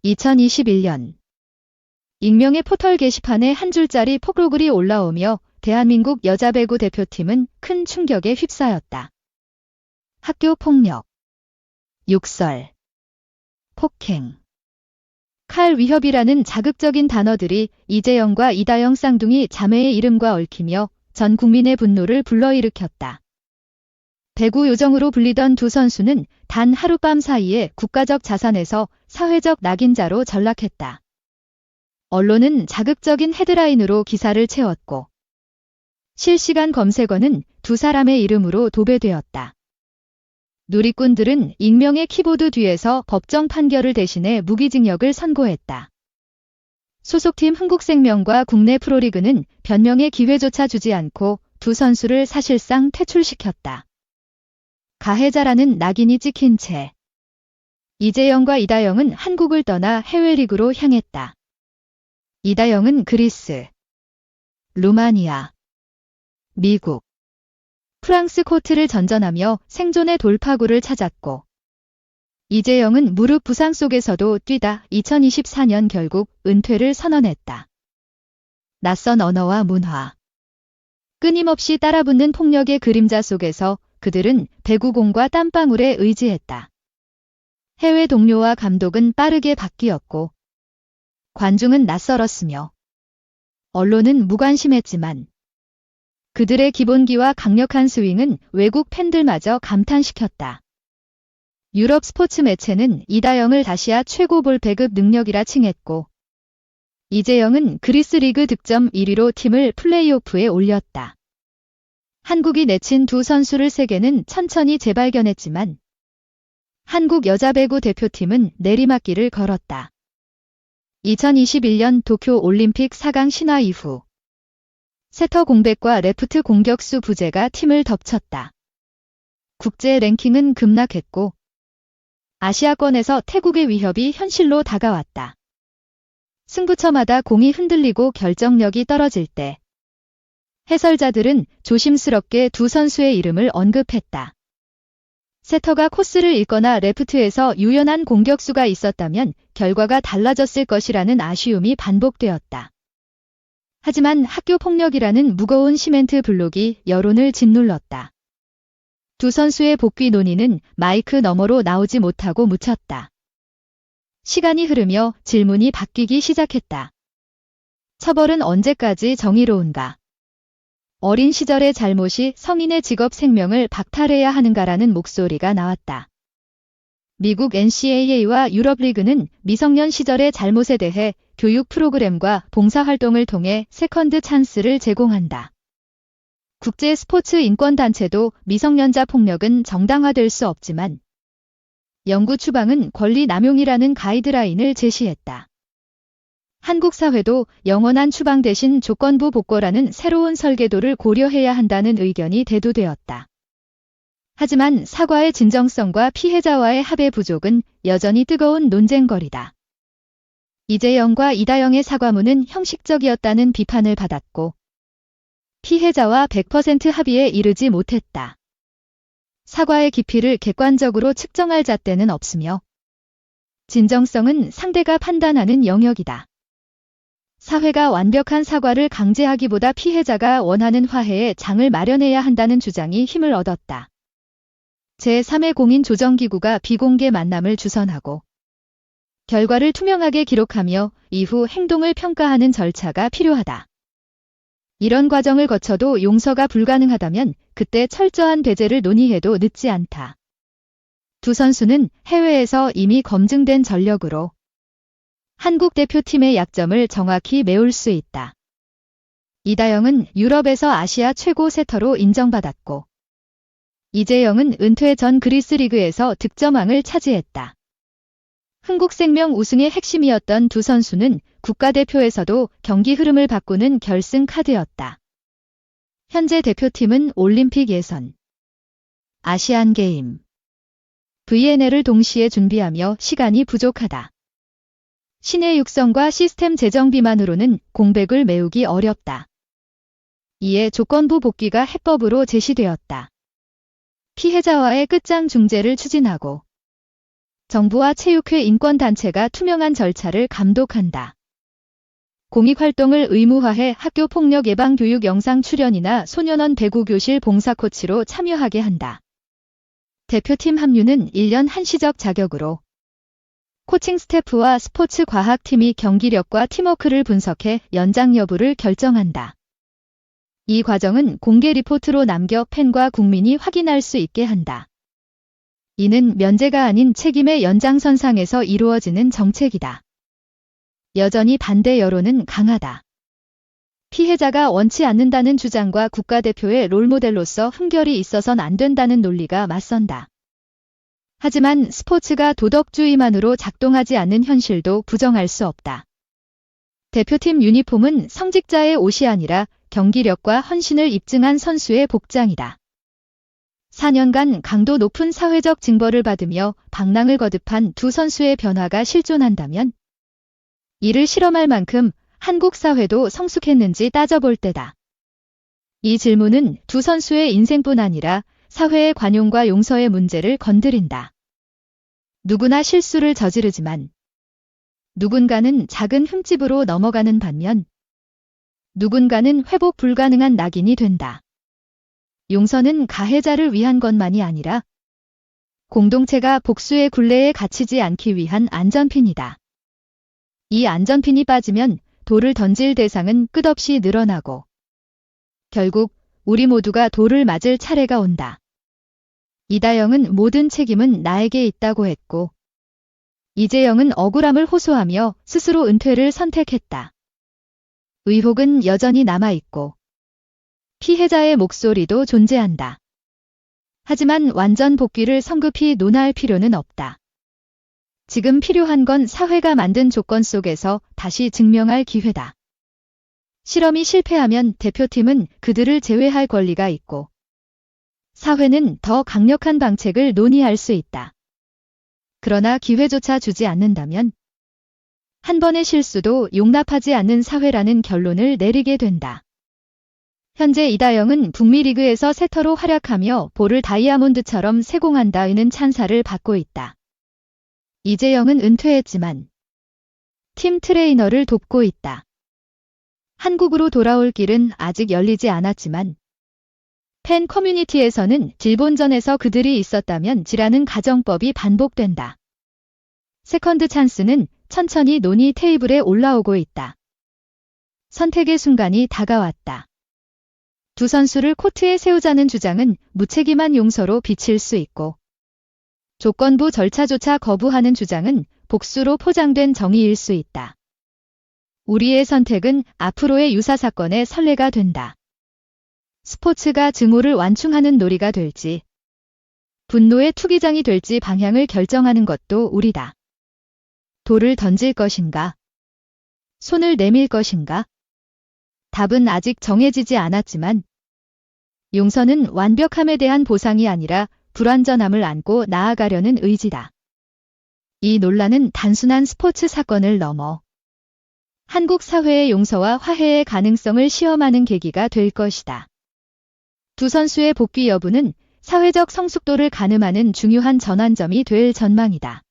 2021년 익명의 포털 게시판에 한 줄짜리 폭로글이 올라오며 대한민국 여자배구 대표팀은 큰 충격에 휩싸였다. 학교 폭력, 욕설, 폭행, 칼 위협이라는 자극적인 단어들이 이재영과 이다영 쌍둥이 자매의 이름과 얽히며 전 국민의 분노를 불러일으켰다. 배구 요정으로 불리던 두 선수는 단 하룻밤 사이에 국가적 자산에서 사회적 낙인자로 전락했다. 언론은 자극적인 헤드라인으로 기사를 채웠고 실시간 검색어는 두 사람의 이름으로 도배되었다. 누리꾼들은 익명의 키보드 뒤에서 법정 판결을 대신해 무기징역을 선고했다. 소속팀 흥국생명과 국내 프로리그는 변명의 기회조차 주지 않고 두 선수를 사실상 퇴출시켰다. 가해자라는 낙인이 찍힌 채 이재영과 이다영은 한국을 떠나 해외 리그로 향했다. 이다영은 그리스, 루마니아, 미국, 프랑스 코트를 전전하며 생존의 돌파구를 찾았고 이재영은 무릎 부상 속에서도 뛰다 2024년 결국 은퇴를 선언했다. 낯선 언어와 문화, 끊임없이 따라붙는 폭력의 그림자 속에서 그들은 배구공과 땀방울에 의지했다. 해외 동료와 감독은 빠르게 바뀌었고 관중은 낯설었으며 언론은 무관심했지만 그들의 기본기와 강력한 스윙은 외국 팬들마저 감탄시켰다. 유럽 스포츠 매체는 이다영을 아시아 최고 볼배급 능력이라 칭했고 이재영은 그리스 리그 득점 1위로 팀을 플레이오프에 올렸다. 한국이 내친 두 선수를 세계는 천천히 재발견했지만 한국 여자배구 대표팀은 내리막길을 걸었다. 2021년 도쿄 올림픽 4강 신화 이후 세터 공백과 레프트 공격수 부재가 팀을 덮쳤다. 국제 랭킹은 급락했고 아시아권에서 태국의 위협이 현실로 다가왔다. 승부처마다 공이 흔들리고 결정력이 떨어질 때 해설자들은 조심스럽게 두 선수의 이름을 언급했다. 세터가 코스를 읽거나 레프트에서 유연한 공격수가 있었다면 결과가 달라졌을 것이라는 아쉬움이 반복되었다. 하지만 학교 폭력이라는 무거운 시멘트 블록이 여론을 짓눌렀다. 두 선수의 복귀 논의는 마이크 너머로 나오지 못하고 묻혔다. 시간이 흐르며 질문이 바뀌기 시작했다. 처벌은 언제까지 정의로운가? 어린 시절의 잘못이 성인의 직업 생명을 박탈해야 하는가라는 목소리가 나왔다. 미국 NCAA와 유럽리그는 미성년 시절의 잘못에 대해 교육 프로그램과 봉사활동을 통해 세컨드 찬스를 제공한다. 국제 스포츠 인권단체도 미성년자 폭력은 정당화될 수 없지만 영구 추방은 권리 남용이라는 가이드라인을 제시했다. 한국 사회도 영원한 추방 대신 조건부 복고라는 새로운 설계도를 고려해야 한다는 의견이 대두되었다. 하지만 사과의 진정성과 피해자와의 합의 부족은 여전히 뜨거운 논쟁거리다. 이재영과 이다영의 사과문은 형식적이었다는 비판을 받았고 피해자와 100% 합의에 이르지 못했다. 사과의 깊이를 객관적으로 측정할 잣대는 없으며 진정성은 상대가 판단하는 영역이다. 사회가 완벽한 사과를 강제하기보다 피해자가 원하는 화해의 장을 마련해야 한다는 주장이 힘을 얻었다. 제3의 공인조정기구가 비공개 만남을 주선하고 결과를 투명하게 기록하며 이후 행동을 평가하는 절차가 필요하다. 이런 과정을 거쳐도 용서가 불가능하다면 그때 철저한 배제를 논의해도 늦지 않다. 두 선수는 해외에서 이미 검증된 전력으로 한국 대표팀의 약점을 정확히 메울 수 있다. 이다영은 유럽에서 아시아 최고 세터로 인정받았고 이재영은 은퇴 전 그리스 리그에서 득점왕을 차지했다. 흥국생명 우승의 핵심이었던 두 선수는 국가대표에서도 경기 흐름을 바꾸는 결승 카드였다. 현재 대표팀은 올림픽 예선, 아시안게임, VNL을 동시에 준비하며 시간이 부족하다. 신의 육성과 시스템 재정비만으로는 공백을 메우기 어렵다. 이에 조건부 복귀가 해법으로 제시되었다. 피해자와의 끝장 중재를 추진하고 정부와 체육회 인권단체가 투명한 절차를 감독한다. 공익활동을 의무화해 학교 폭력 예방 교육 영상 출연이나 소년원 배구교실 봉사 코치로 참여하게 한다. 대표팀 합류는 1년 한시적 자격으로 코칭 스태프와 스포츠 과학팀이 경기력과 팀워크를 분석해 연장 여부를 결정한다. 이 과정은 공개 리포트로 남겨 팬과 국민이 확인할 수 있게 한다. 이는 면제가 아닌 책임의 연장선상에서 이루어지는 정책이다. 여전히 반대 여론은 강하다. 피해자가 원치 않는다는 주장과 국가대표의 롤모델로서 흠결이 있어선 안 된다는 논리가 맞선다. 하지만 스포츠가 도덕주의만으로 작동하지 않는 현실도 부정할 수 없다. 대표팀 유니폼은 성직자의 옷이 아니라 경기력과 헌신을 입증한 선수의 복장이다. 4년간 강도 높은 사회적 징벌을 받으며 방랑을 거듭한 두 선수의 변화가 실존한다면 이를 실험할 만큼 한국 사회도 성숙했는지 따져볼 때다. 이 질문은 두 선수의 인생뿐 아니라 사회의 관용과 용서의 문제를 건드린다. 누구나 실수를 저지르지만 누군가는 작은 흠집으로 넘어가는 반면 누군가는 회복 불가능한 낙인이 된다. 용서는 가해자를 위한 것만이 아니라 공동체가 복수의 굴레에 갇히지 않기 위한 안전핀이다. 이 안전핀이 빠지면 돌을 던질 대상은 끝없이 늘어나고 결국 우리 모두가 돌을 맞을 차례가 온다. 이다영은 모든 책임은 나에게 있다고 했고 이재영은 억울함을 호소하며 스스로 은퇴를 선택했다. 의혹은 여전히 남아있고 피해자의 목소리도 존재한다. 하지만 완전 복귀를 성급히 논할 필요는 없다. 지금 필요한 건 사회가 만든 조건 속에서 다시 증명할 기회다. 실험이 실패하면 대표팀은 그들을 제외할 권리가 있고 사회는 더 강력한 방책을 논의할 수 있다. 그러나 기회조차 주지 않는다면 한 번의 실수도 용납하지 않는 사회라는 결론을 내리게 된다. 현재 이다영은 북미리그에서 세터로 활약하며 볼을 다이아몬드처럼 세공한다는 찬사를 받고 있다. 이재영은 은퇴했지만 팀 트레이너를 돕고 있다. 한국으로 돌아올 길은 아직 열리지 않았지만 팬 커뮤니티에서는 일본전에서 그들이 있었다면 지라는 가정법이 반복된다. 세컨드 찬스는 천천히 논의 테이블에 올라오고 있다. 선택의 순간이 다가왔다. 두 선수를 코트에 세우자는 주장은 무책임한 용서로 비칠 수 있고 조건부 절차조차 거부하는 주장은 복수로 포장된 정의일 수 있다. 우리의 선택은 앞으로의 유사 사건의 선례가 된다. 스포츠가 증오를 완충하는 놀이가 될지 분노의 투기장이 될지 방향을 결정하는 것도 우리다. 돌을 던질 것인가? 손을 내밀 것인가? 답은 아직 정해지지 않았지만 용서는 완벽함에 대한 보상이 아니라 불완전함을 안고 나아가려는 의지다. 이 논란은 단순한 스포츠 사건을 넘어 한국 사회의 용서와 화해의 가능성을 시험하는 계기가 될 것이다. 두 선수의 복귀 여부는 사회적 성숙도를 가늠하는 중요한 전환점이 될 전망이다.